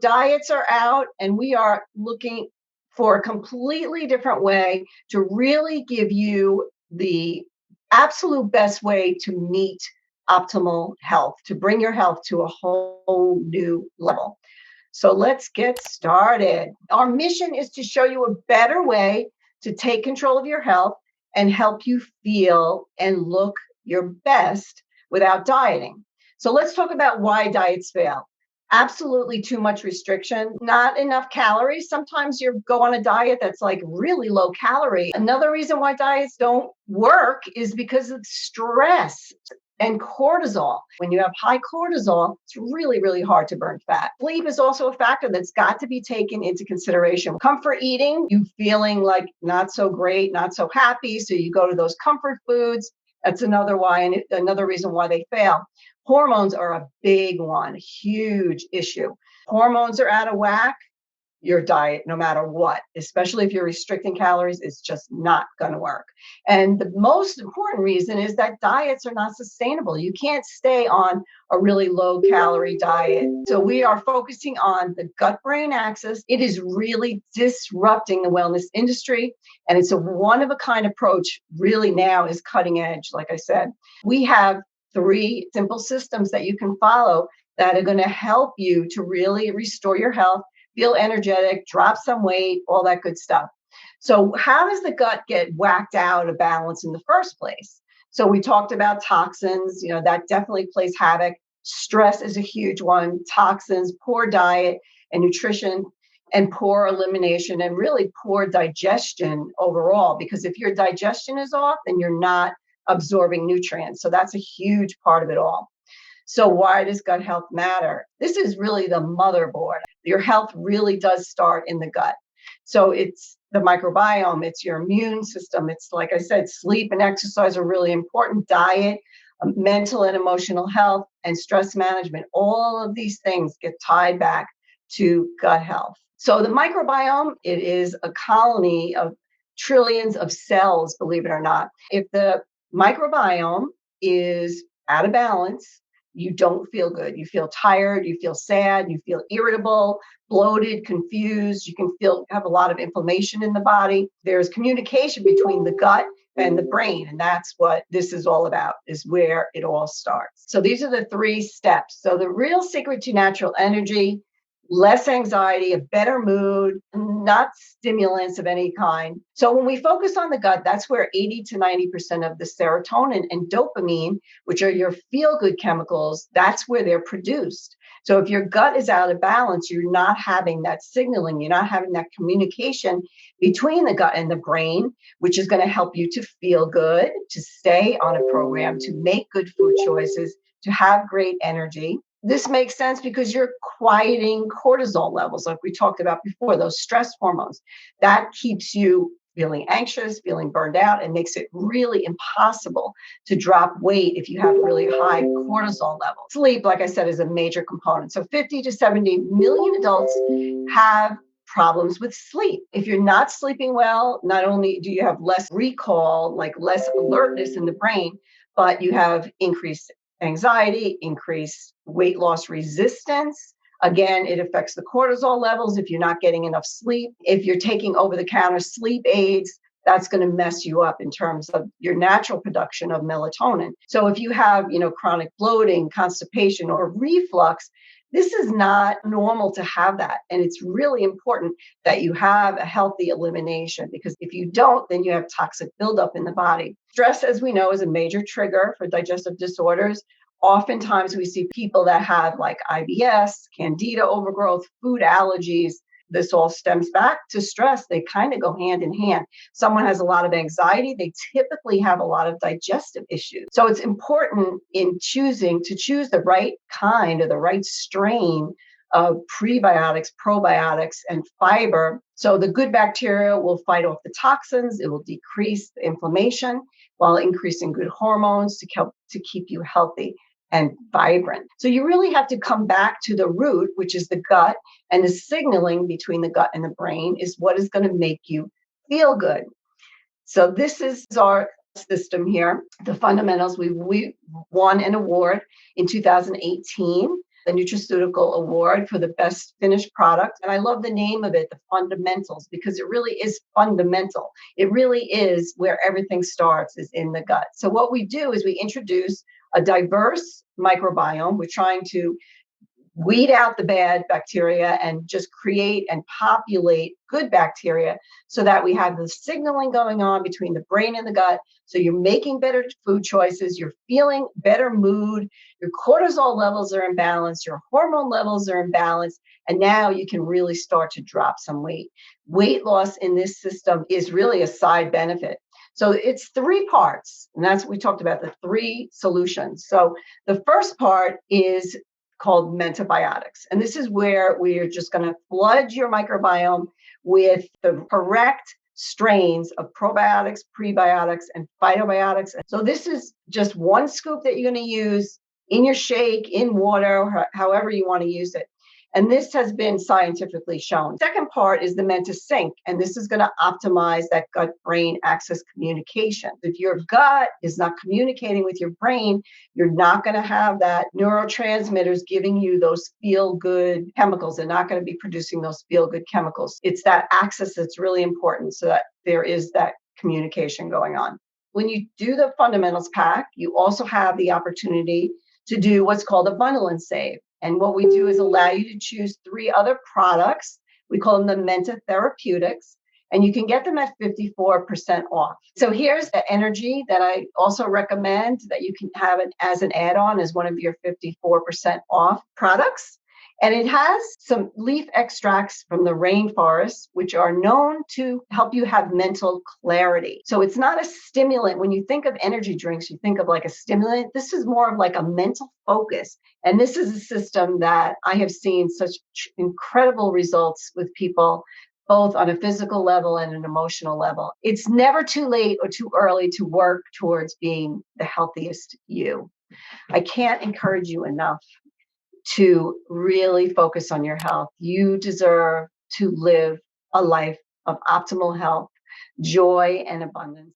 Diets are out, and we are looking for a completely different way to really give you the absolute best way to meet optimal health, to bring your health to a whole new level. So let's get started. Our mission is to show you a better way to take control of your health and help you feel and look your best without dieting. So let's talk about why diets fail. Absolutely too much restriction, not enough calories. Sometimes you go on a diet that's like really low calorie. Another reason why diets don't work is because of stress and cortisol. When you have high cortisol, it's really, really hard to burn fat. Sleep is also a factor that's got to be taken into consideration. Comfort eating, you feeling like not so great, not so happy, so you go to those comfort foods. That's another reason why they fail. Hormones are a big one, huge issue. Hormones are out of whack. Your diet, no matter what, especially if you're restricting calories, is just not going to work. And the most important reason is that diets are not sustainable. You can't stay on a really low calorie diet. So we are focusing on the gut brain axis. It is really disrupting the wellness industry. And it's a one of a kind approach, really now is cutting edge. Like I said, we have 3 simple systems that you can follow that are going to help you to really restore your health, feel energetic, drop some weight, all that good stuff. So how does the gut get whacked out of balance in the first place? So we talked about toxins, that definitely plays havoc. Stress is a huge one. Toxins, poor diet and nutrition, and poor elimination, and really poor digestion overall. Because if your digestion is off, then you're not absorbing nutrients. So that's a huge part of it all. So why does gut health matter? This is really the motherboard. Your health really does start in the gut. So it's the microbiome, it's your immune system. It's, like I said, sleep and exercise are really important. Diet, mental and emotional health, and stress management. All of these things get tied back to gut health. So the microbiome, it is a colony of trillions of cells, believe it or not. If the microbiome is out of balance, you don't feel good. You feel tired, you feel sad, you feel irritable, bloated, confused. You can have a lot of inflammation in the body. There's communication between the gut and the brain. And that's what this is all about, is where it all starts. So these are the 3 steps. So the real secret to natural energy: less anxiety, a better mood, not stimulants of any kind. So when we focus on the gut, that's where 80 to 90% of the serotonin and dopamine, which are your feel-good chemicals, that's where they're produced. So if your gut is out of balance, you're not having that signaling, you're not having that communication between the gut and the brain, which is going to help you to feel good, to stay on a program, to make good food choices, to have great energy. This makes sense because you're quieting cortisol levels, like we talked about before, those stress hormones. That keeps you feeling anxious, feeling burned out, and makes it really impossible to drop weight if you have really high cortisol levels. Sleep, like I said, is a major component. So 50 to 70 million adults have problems with sleep. If you're not sleeping well, not only do you have less recall, like less alertness in the brain, but you have increased anxiety, increased weight loss resistance. Again, it affects the cortisol levels if you're not getting enough sleep. If you're taking over-the-counter sleep aids, that's going to mess you up in terms of your natural production of melatonin. So if you have, chronic bloating, constipation, or reflux, this is not normal to have that. And it's really important that you have a healthy elimination, because if you don't, then you have toxic buildup in the body. Stress, as we know, is a major trigger for digestive disorders. Oftentimes we see people that have like IBS, candida overgrowth, food allergies. This all stems back to stress. They kind of go hand in hand. Someone has a lot of anxiety, they typically have a lot of digestive issues. So it's important in choosing to choose the right kind or the right strain of prebiotics, probiotics, and fiber. So the good bacteria will fight off the toxins. It will decrease the inflammation while increasing good hormones to keep you healthy and vibrant. So you really have to come back to the root, which is the gut, and the signaling between the gut and the brain is what is going to make you feel good. So this is our system here, the fundamentals. We won an award in 2018 the Nutraceutical Award for the best finished product. And I love the name of it, the fundamentals, because it really is fundamental. It really is where everything starts, is in the gut. So what we do is we introduce a diverse microbiome. We're trying to weed out the bad bacteria and just create and populate good bacteria so that we have the signaling going on between the brain and the gut. So you're making better food choices, you're feeling better mood, your cortisol levels are in balance, your hormone levels are in balance, and now you can really start to drop some weight. Weight loss in this system is really a side benefit. So it's three parts, and that's what we talked about, the three solutions. So the first part is called mentobiotics. And this is where we're just going to flood your microbiome with the correct strains of probiotics, prebiotics, and phytobiotics. So this is just one scoop that you're going to use in your shake, in water, however you want to use it. And this has been scientifically shown. Second part is the MentaSync, and this is going to optimize that gut-brain axis communication. If your gut is not communicating with your brain, you're not going to have that neurotransmitters giving you those feel-good chemicals. They're not going to be producing those feel-good chemicals. It's that axis that's really important so that there is that communication going on. When you do the fundamentals pack, you also have the opportunity to do what's called a bundle and save. And what we do is allow you to choose 3 other products. We call them the Menta Therapeutics, and you can get them at 54% off. So here's the energy that I also recommend that you can have it as an add-on as one of your 54% off products. And it has some leaf extracts from the rainforest, which are known to help you have mental clarity. So it's not a stimulant. When you think of energy drinks, you think of like a stimulant. This is more of like a mental focus. And this is a system that I have seen such incredible results with people, both on a physical level and an emotional level. It's never too late or too early to work towards being the healthiest you. I can't encourage you enough to really focus on your health. You deserve to live a life of optimal health, joy, and abundance.